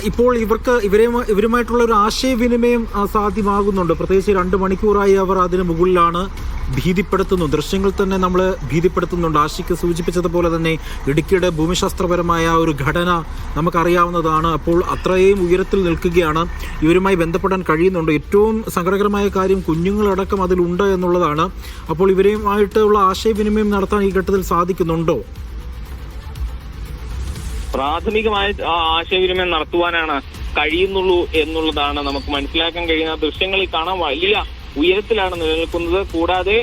ഇപ്പോൾ ഇവരുമായിട്ടുള്ള ഒരു ആശയവിനിമയം സാധ്യമാകുന്നുണ്ട്. പ്രത്യേകിച്ച് 2 മണിക്കൂറായി അവർ അതിന് മുകളിലാണ്. ഭീതിപ്പെടുത്തുന്നു, ദൃശ്യങ്ങൾ തന്നെ നമ്മൾ ഭീതിപ്പെടുത്തുന്നുണ്ട്. ആഷിക്ക് സൂചിപ്പിച്ചതുപോലെ തന്നെ ഇടുക്കിയുടെ ഭൂമിശാസ്ത്രപരമായ ഒരു ഘടന നമുക്കറിയാവുന്നതാണ്. അപ്പോൾ അത്രയും ഉയരത്തിൽ നിൽക്കുകയാണ്, ഇവരുമായി ബന്ധപ്പെടാൻ കഴിയുന്നുണ്ട്. ഏറ്റവും സങ്കടകരമായ കാര്യം കുഞ്ഞുങ്ങളടക്കം അതിലുണ്ട് എന്നുള്ളതാണ്. അപ്പോൾ ഇവരുമായിട്ടുള്ള ആശയവിനിമയം നടത്താൻ ഈ ഘട്ടത്തിൽ സാധിക്കുന്നുണ്ടോ? പ്രാഥമികമായ ആശയവിനിമയം നടത്തുവാനാണ് കഴിയുന്നുള്ളൂ എന്നുള്ളതാണ് നമുക്ക് മനസ്സിലാക്കാൻ കഴിയുന്ന. ദൃശ്യങ്ങളിൽ കാണാൻ വലിയ ഉയരത്തിലാണ് നിലനിൽക്കുന്നത്. കൂടാതെ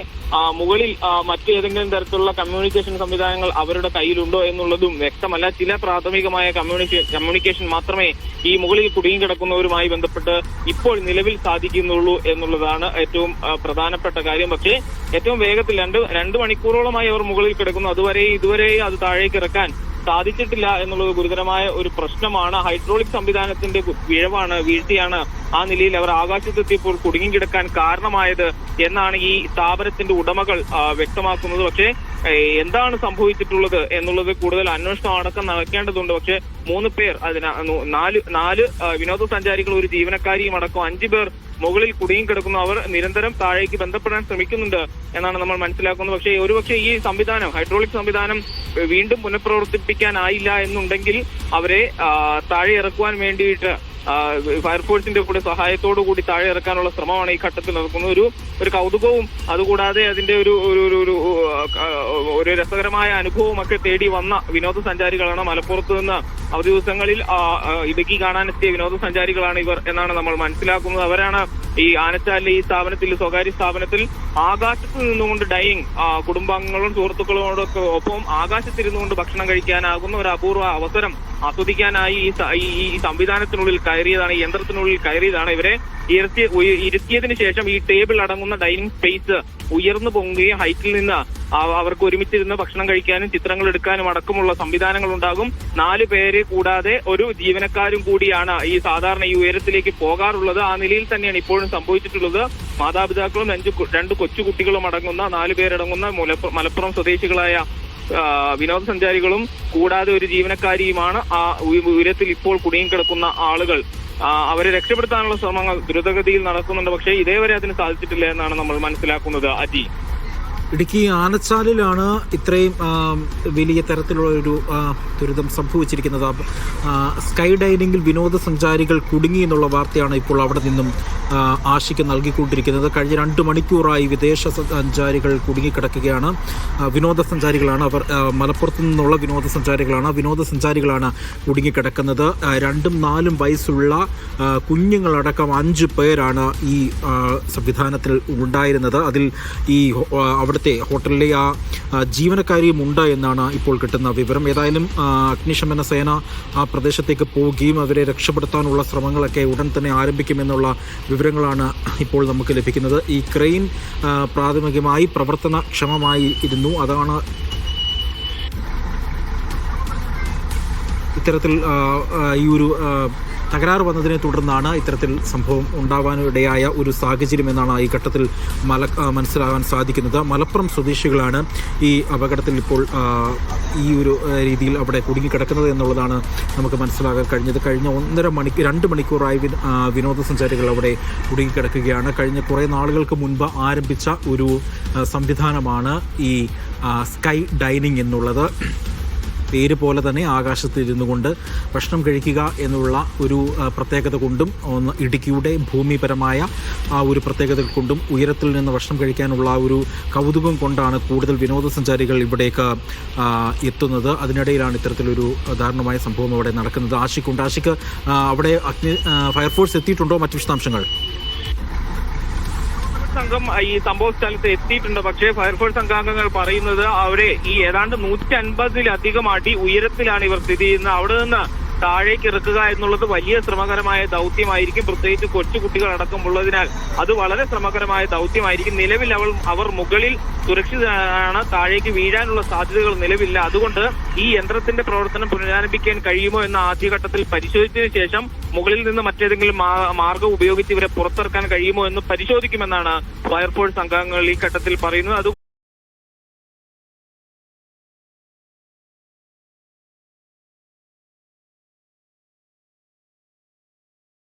മുകളിൽ മറ്റേതെങ്കിലും തരത്തിലുള്ള കമ്മ്യൂണിക്കേഷൻ സംവിധാനങ്ങൾ അവരുടെ കയ്യിലുണ്ടോ എന്നുള്ളതും വ്യക്തമല്ല. ചില പ്രാഥമികമായ കമ്മ്യൂണിക്കേഷൻ മാത്രമേ ഈ മുകളിൽ കുടുങ്ങിക്കിടക്കുന്നവരുമായി ബന്ധപ്പെട്ട് ഇപ്പോൾ നിലവിൽ സാധിക്കുന്നുള്ളൂ എന്നുള്ളതാണ് ഏറ്റവും പ്രധാനപ്പെട്ട കാര്യം. പക്ഷേ ഏറ്റവും വേഗത്തിൽ രണ്ട് മണിക്കൂറോളമായി അവർ മുകളിൽ കിടക്കുന്നു. ഇതുവരെ അത് താഴേക്ക് ഇറക്കാൻ സാധിച്ചിട്ടില്ല എന്നുള്ളത് ഗുരുതരമായ ഒരു പ്രശ്നമാണ്. ഹൈഡ്രോളിക് സംവിധാനത്തിന്റെ വീഴ്ചയാണ് ആ നിലയിൽ അവർ ആകാശത്തെത്തിയപ്പോൾ കുടുങ്ങിക്കിടക്കാൻ കാരണമായത് എന്നാണ് ഈ സ്ഥാപനത്തിന്റെ ഉടമകൾ വ്യക്തമാക്കുന്നത്. പക്ഷേ എന്താണ് സംഭവിച്ചിട്ടുള്ളത് എന്നുള്ളത് കൂടുതൽ അന്വേഷണം അടക്കം നടക്കേണ്ടതുണ്ട്. പക്ഷെ 3 പേർ, നാല് വിനോദസഞ്ചാരികൾ, ഒരു ജീവനക്കാരിയും അടക്കം 5 പേർ മുകളിൽ കുടുങ്ങിക്കിടക്കുന്നു. അവർ നിരന്തരം താഴേക്ക് ബന്ധപ്പെടാൻ ശ്രമിക്കുന്നുണ്ട് എന്നാണ് നമ്മൾ മനസ്സിലാക്കുന്നത്. പക്ഷേ ഒരുപക്ഷെ ഈ സംവിധാനം, ഹൈഡ്രോളിക് സംവിധാനം വീണ്ടും പുനഃപ്രവർത്തിപ്പിക്കാനായില്ല എന്നുണ്ടെങ്കിൽ അവരെ താഴെ ഇറക്കുവാൻ വേണ്ടിയിട്ട് ഫയർഫോഴ്സിന്റെ കൂടെ സഹായത്തോടു കൂടി താഴെ ഇറക്കാനുള്ള ശ്രമമാണ് ഈ ഘട്ടത്തിൽ നടക്കുന്നത്. ഒരു കൗതുകവും അതുകൂടാതെ അതിന്റെ ഒരു രസകരമായ അനുഭവം ഒക്കെ തേടി വന്ന വിനോദസഞ്ചാരികളാണ്. മലപ്പുറത്ത് നിന്ന് അവധി ദിവസങ്ങളിൽ ഇടുക്കി കാണാനെത്തിയ വിനോദസഞ്ചാരികളാണ് ഇവർ എന്നാണ് നമ്മൾ മനസ്സിലാക്കുന്നത്. അവരാണ് ഈ ആനച്ചാലിലെ ഈ സ്ഥാപനത്തിൽ, സ്വകാര്യ സ്ഥാപനത്തിൽ ആകാശത്ത് നിന്നുകൊണ്ട് ഡൈനിങ്, കുടുംബാംഗങ്ങളും സുഹൃത്തുക്കളോടൊക്കെ ഒപ്പം ആകാശത്തിരുന്നുകൊണ്ട് ഭക്ഷണം കഴിക്കാനാകുന്ന ഒരു അപൂർവ അവസരം ആസ്വദിക്കാനായി ഈ സംവിധാനത്തിനുള്ളിൽ കയറിയതാണ്, ഈ യന്ത്രത്തിനുള്ളിൽ കയറിയതാണ്. ഇവരെ ഇരുത്തിയതിനു ശേഷം ഈ ടേബിൾ അടങ്ങുന്ന ഡൈനിങ് സ്പേസ് ഉയർന്നു പൊങ്ങുകയും ഹൈറ്റിൽ നിന്ന് അവർക്ക് ഒരുമിച്ചിരുന്ന് ഭക്ഷണം കഴിക്കാനും ചിത്രങ്ങൾ എടുക്കാനും അടക്കമുള്ള സംവിധാനങ്ങൾ ഉണ്ടാകും. 4 പേര് കൂടാതെ ഒരു ജീവനക്കാരും കൂടിയാണ് ഈ സാധാരണ ഈ ഉയരത്തിലേക്ക് പോകാറുള്ളത്. ആ നിലയിൽ തന്നെയാണ് ഇപ്പോഴും സംഭവിച്ചിട്ടുള്ളത്. മാതാപിതാക്കളും 2 കൊച്ചുകുട്ടികളും അടങ്ങുന്ന 4 പേരടങ്ങുന്ന മലപ്പുറം സ്വദേശികളായ വിനോദസഞ്ചാരികളും കൂടാതെ ഒരു ജീവനക്കാരിയുമാണ് ആ ഉയരത്തിൽ ഇപ്പോൾ കുടുങ്ങിക്കിടക്കുന്ന ആളുകൾ. അവരെ രക്ഷപ്പെടുത്താനുള്ള ശ്രമങ്ങൾ ദ്രുതഗതിയിൽ നടക്കുന്നുണ്ട്. പക്ഷേ ഇതേവരെ അതിന് സാധിച്ചിട്ടില്ല എന്നാണ് നമ്മൾ മനസ്സിലാക്കുന്നത്. അജി, ഇടുക്കി ആനച്ചാലിലാണ് ഇത്രയും വലിയ തരത്തിലുള്ള ഒരു ദുരിതം സംഭവിച്ചിരിക്കുന്നത്. സ്കൈ ഡൈനിങ്ങിൽ വിനോദസഞ്ചാരികൾ കുടുങ്ങി എന്നുള്ള വാർത്തയാണ് ഇപ്പോൾ അവിടെ നിന്നും ആഷിക്ക് നൽകിക്കൊണ്ടിരിക്കുന്നത്. കഴിഞ്ഞ 2 മണിക്കൂറായി വിദേശ സഞ്ചാരികൾ കുടുങ്ങിക്കിടക്കുകയാണ്. വിനോദസഞ്ചാരികളാണ് അവർ, മലപ്പുറത്തു നിന്നുള്ള വിനോദസഞ്ചാരികളാണ് കുടുങ്ങിക്കിടക്കുന്നത്. 2ഉം 4ഉം വയസ്സുള്ള കുഞ്ഞുങ്ങളടക്കം 5 പേരാണ് ഈ സംവിധാനത്തിൽ ഉണ്ടായിരുന്നത്. അതിൽ ഈ അവിടുത്തെ ഹോട്ടലിലെ ആ ജീവനക്കാരിയും ഉണ്ട് എന്നാണ് ഇപ്പോൾ കിട്ടുന്ന വിവരം. ഏതായാലും അഗ്നിശമന സേന ആ പ്രദേശത്തേക്ക് പോവുകയും അവരെ രക്ഷപ്പെടുത്താനുള്ള ശ്രമങ്ങളൊക്കെ ഉടൻ തന്നെ ആരംഭിക്കുമെന്നുള്ള വിവരങ്ങളാണ് ഇപ്പോൾ നമുക്ക് ലഭിക്കുന്നത്. ഈ ക്രെയിൻ പ്രാഥമികമായി പ്രവർത്തനക്ഷമമായി ഇരുന്നു. അതാണ് ഇത്തരത്തിൽ ഈ ഒരു തകരാറ് വന്നതിനെ തുടർന്നാണ് ഇത്തരത്തിൽ സംഭവം ഉണ്ടാവാനിടയായ ഒരു സാഹചര്യം എന്നാണ് ഈ ഘട്ടത്തിൽ മനസ്സിലാകാൻ സാധിക്കുന്നത്. മലപ്പുറം സ്വദേശികളാണ് ഈ അപകടത്തിൽ ഇപ്പോൾ ഈ ഒരു രീതിയിൽ അവിടെ കുടുങ്ങിക്കിടക്കുന്നത് എന്നുള്ളതാണ് നമുക്ക് മനസ്സിലാക്കാൻ കഴിഞ്ഞത്. കഴിഞ്ഞ 2 മണിക്കൂറായി വിനോദസഞ്ചാരികൾ അവിടെ കുടുങ്ങിക്കിടക്കുകയാണ്. കഴിഞ്ഞ കുറേ നാളുകൾക്ക് മുൻപ് ആരംഭിച്ച ഒരു സംവിധാനമാണ് ഈ സ്കൈ ഡൈനിങ് എന്നുള്ളത്. പേര് പോലെ തന്നെ ആകാശത്തിരുന്നു കൊണ്ട് ഭക്ഷണം കഴിക്കുക എന്നുള്ള ഒരു പ്രത്യേകത കൊണ്ടും ഇടുക്കിയുടെ ഭൂമിപരമായ ആ ഒരു പ്രത്യേകത കൊണ്ടും ഉയരത്തിൽ നിന്ന് ഭക്ഷണം കഴിക്കാനുള്ള ഒരു കൗതുകം കൊണ്ടാണ് കൂടുതൽ വിനോദസഞ്ചാരികൾ ഇവിടേക്ക് എത്തുന്നത്. അതിനിടയിലാണ് ഇത്തരത്തിലൊരു ദാരുണമായ സംഭവം അവിടെ നടക്കുന്നത്. ആഷിക്ക് അവിടെ ഫയർഫോഴ്സ് എത്തിയിട്ടുണ്ടോ? മറ്റു വിശദാംശങ്ങൾ? സംഘം ഈ സംഭവ സ്ഥലത്ത് എത്തിയിട്ടുണ്ട്. പക്ഷേ ഫയർഫോഴ്സ് സംഘാംഗങ്ങൾ പറയുന്നത് അവരെ ഈ ഏതാണ്ട് 150-ലധികം അടി ഉയരത്തിലാണ് ഇവർ സ്ഥിതി ചെയ്യുന്നത്. അവിടെ നിന്ന് താഴേക്ക് ഇറക്കുക എന്നുള്ളത് വലിയ ശ്രമകരമായ ദൗത്യമായിരിക്കും. പ്രത്യേകിച്ച് കൊച്ചുകുട്ടികൾ അടക്കമുള്ളതിനാൽ അത് വളരെ ശ്രമകരമായ ദൗത്യമായിരിക്കും. നിലവിൽ അവർ മുകളിൽ സുരക്ഷിതരാണ്. താഴേക്ക് വീഴാനുള്ള സാധ്യതകൾ നിലവില്ല. അതുകൊണ്ട് ഈ യന്ത്രത്തിന്റെ പ്രവർത്തനം പുനരാരംഭിക്കാൻ കഴിയുമോ എന്ന ആദ്യഘട്ടത്തിൽ പരിശോധിച്ചതിന് ശേഷം മുകളിൽ നിന്ന് മറ്റേതെങ്കിലും മാർഗം ഉപയോഗിച്ച് ഇവരെ പുറത്തിറക്കാൻ കഴിയുമോ എന്ന് പരിശോധിക്കുമെന്നാണ് ഫയർഫോഴ്സ് അംഗങ്ങൾ ഈ ഘട്ടത്തിൽ പറയുന്നത്.